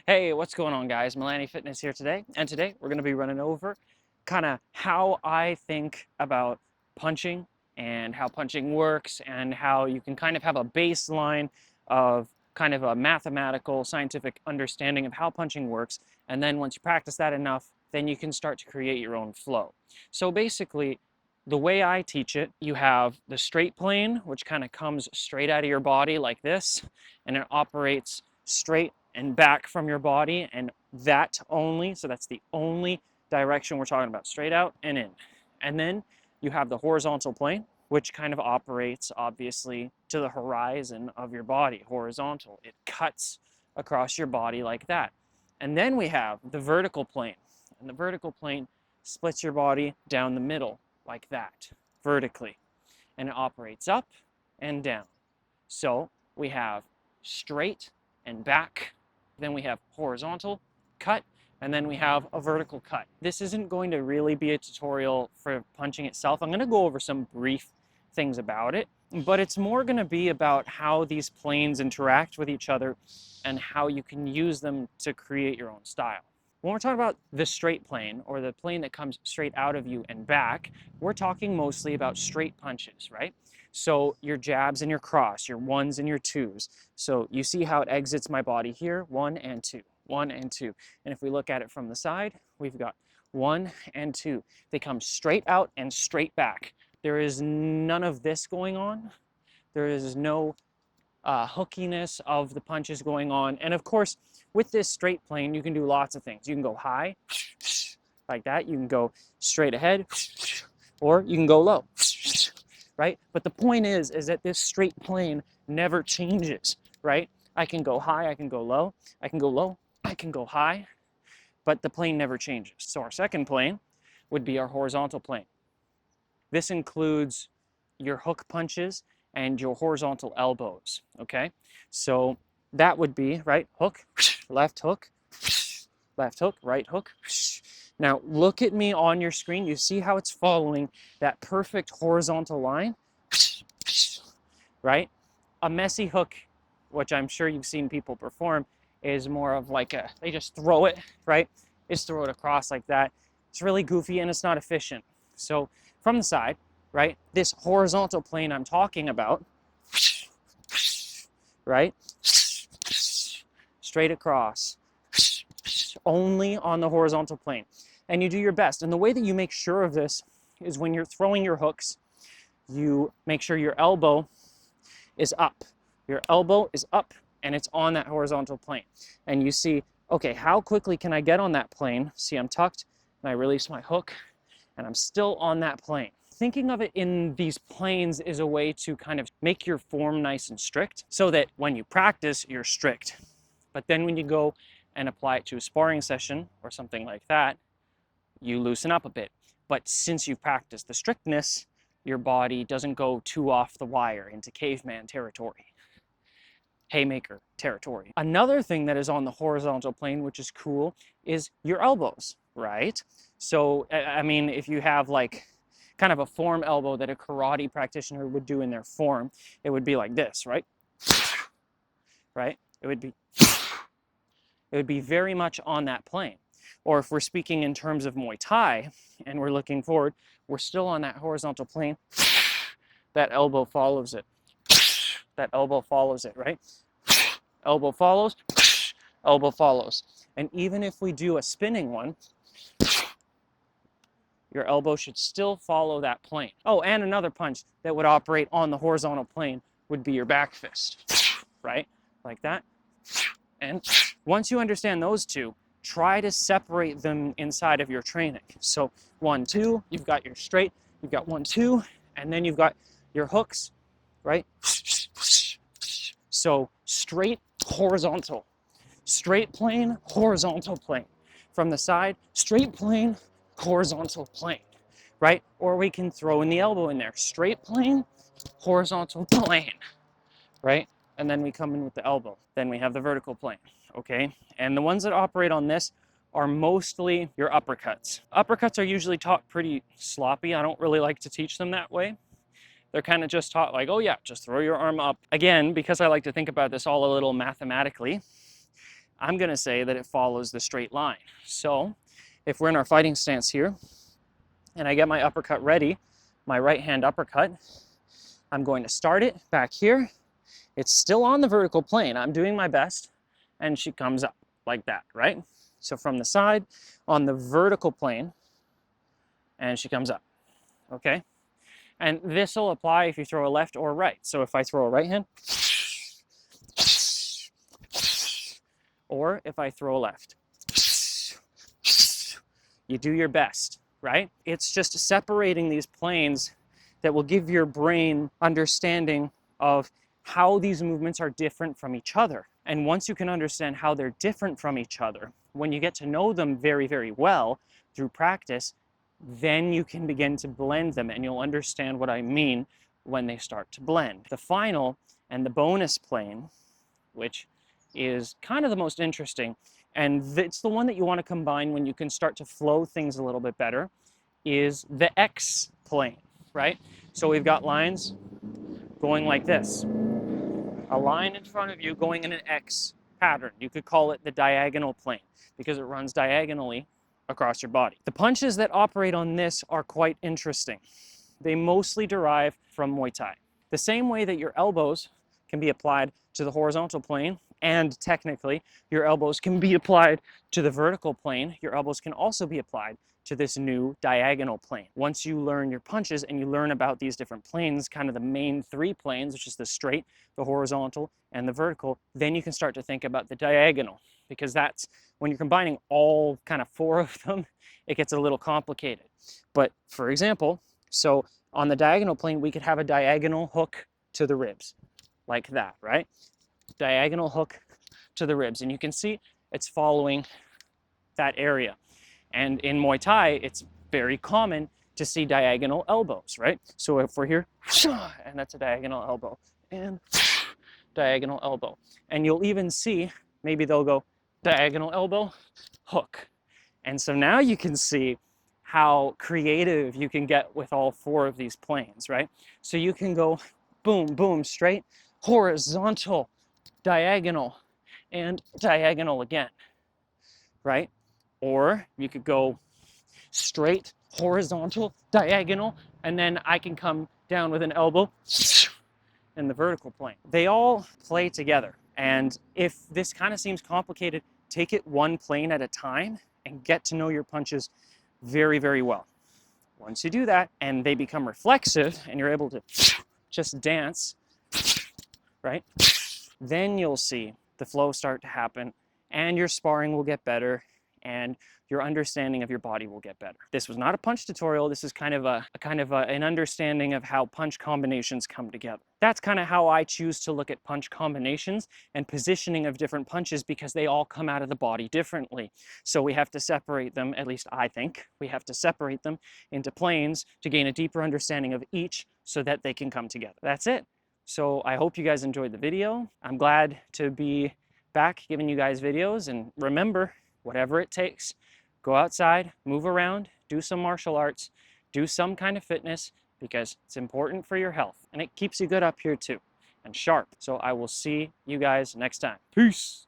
Hey, what's going on, guys? Milani Fitness here today, and today we're going to be running over kind of how I think about punching and how punching works and how you can kind of have a baseline of kind of a mathematical, scientific understanding of how punching works, and then once you practice that enough, then you can start to create your own flow. So basically, the way I teach it, you have the straight plane, which kind of comes straight out of your body like this, and it operates straight and back from your body, and that only, so that's the only direction we're talking about, straight out and in. And then you have the horizontal plane, which kind of operates obviously to the horizon of your body, horizontal. It cuts across your body like that. And then we have the vertical plane, and the vertical plane splits your body down the middle like that, vertically, and it operates up and down. So we have straight and back, then we have horizontal cut, and then we have a vertical cut. This isn't going to really be a tutorial for punching itself. I'm going to go over some brief things about it, but it's more going to be about how these planes interact with each other and how you can use them to create your own style. When we're talking about the straight plane, or the plane that comes straight out of you and back, we're talking mostly about straight punches, right? So your jabs and your cross, your ones and your twos. So you see how it exits my body here, 1 and 2, 1 and 2. And if we look at it from the side, we've got 1 and 2. They come straight out and straight back. There is none of this going on. There is no hookiness of the punches going on. And of course, with this straight plane, you can do lots of things. You can go high, like that. You can go straight ahead, or you can go low, right? But the point is that this straight plane never changes, right? I can go high, I can go low, I can go low, I can go high, but the plane never changes. So our second plane would be our horizontal plane. This includes your hook punches and your horizontal elbows, okay? So that would be, right, hook, left hook, right hook. Now look at me on your screen. You see how it's following that perfect horizontal line, right? A messy hook, which I'm sure you've seen people perform, is more of like they just throw it, right? Just throw it across like that. It's really goofy and it's not efficient. So from the side, right, this horizontal plane I'm talking about, right, straight across, only on the horizontal plane. And you do your best. And the way that you make sure of this is when you're throwing your hooks, you make sure your elbow is up. Your elbow is up and it's on that horizontal plane. And you see, okay, how quickly can I get on that plane? See, I'm tucked and I release my hook and I'm still on that plane. Thinking of it in these planes is a way to kind of make your form nice and strict so that when you practice, you're strict. But then when you go and apply it to a sparring session or something like that, you loosen up a bit. But since you've practiced the strictness, your body doesn't go too off the wire into caveman territory, haymaker territory. Another thing that is on the horizontal plane, which is cool, is your elbows, right? So, I mean, if you have like kind of a form elbow that a karate practitioner would do in their form, it would be like this, right? Right? It would be very much on that plane. Or if we're speaking in terms of Muay Thai and we're looking forward, we're still on that horizontal plane. That elbow follows it. That elbow follows it, right? Elbow follows, elbow follows. And even if we do a spinning one, your elbow should still follow that plane. Oh, and another punch that would operate on the horizontal plane would be your back fist, right? Like that. And once you understand those two, try to separate them inside of your training. So 1, 2, you've got your straight, you've got 1, 2, and then you've got your hooks, right? So straight, horizontal, straight plane, horizontal plane. From the side, straight plane, horizontal plane, right? Or we can throw in the elbow in there, straight plane, horizontal plane, right? And then we come in with the elbow. Then we have the vertical plane, okay? And the ones that operate on this are mostly your uppercuts. Uppercuts are usually taught pretty sloppy. I don't really like to teach them that way. They're kind of just taught like, oh yeah, just throw your arm up. Again, because I like to think about this all a little mathematically, I'm going to say that it follows the straight line. So if we're in our fighting stance here, and I get my uppercut ready, my right hand uppercut, I'm going to start it back here. It's still on the vertical plane. I'm doing my best, and she comes up like that, right? So from the side on the vertical plane, and she comes up, okay? And this will apply if you throw a left or right. So if I throw a right hand, or if I throw a left, you do your best, right? It's just separating these planes that will give your brain understanding of how these movements are different from each other. And once you can understand how they're different from each other, when you get to know them very, very well through practice, then you can begin to blend them, and you'll understand what I mean when they start to blend. The final and the bonus plane, which is kind of the most interesting, and it's the one that you want to combine when you can start to flow things a little bit better, is the X plane, right? So we've got lines going like this. A line in front of you going in an X pattern. You could call it the diagonal plane because it runs diagonally across your body. The punches that operate on this are quite interesting. They mostly derive from Muay Thai. The same way that your elbows can be applied to the horizontal plane, and technically your elbows can be applied to the vertical plane, your elbows can also be applied to this new diagonal plane. Once you learn your punches and you learn about these different planes, kind of the main three planes, which is the straight, the horizontal, and the vertical, then you can start to think about the diagonal, because that's when you're combining all kind of four of them, it gets a little complicated. But for example, so on the diagonal plane, we could have a diagonal hook to the ribs, like that, right? Diagonal hook to the ribs. And you can see it's following that area. And in Muay Thai, it's very common to see diagonal elbows, right? So if we're here, and that's a diagonal elbow, and diagonal elbow. And you'll even see, maybe they'll go diagonal elbow, hook. And so now you can see how creative you can get with all four of these planes, right? So you can go boom, boom, straight, horizontal, diagonal, and diagonal again, right? Or you could go straight, horizontal, diagonal, and then I can come down with an elbow in the vertical plane. They all play together. And if this kind of seems complicated, take it one plane at a time and get to know your punches very, very well. Once you do that and they become reflexive and you're able to just dance, right? Then you'll see the flow start to happen and your sparring will get better and your understanding of your body will get better. This was not a punch tutorial. This is kind of an understanding of how punch combinations come together. That's kind of how I choose to look at punch combinations and positioning of different punches, because they all come out of the body differently. So we have to separate them, at least I think, we have to separate them into planes to gain a deeper understanding of each so that they can come together. That's it. So I hope you guys enjoyed the video. I'm glad to be back giving you guys videos, and remember, whatever it takes, go outside, move around, do some martial arts, do some kind of fitness, because it's important for your health and it keeps you good up here too and sharp. So I will see you guys next time. Peace.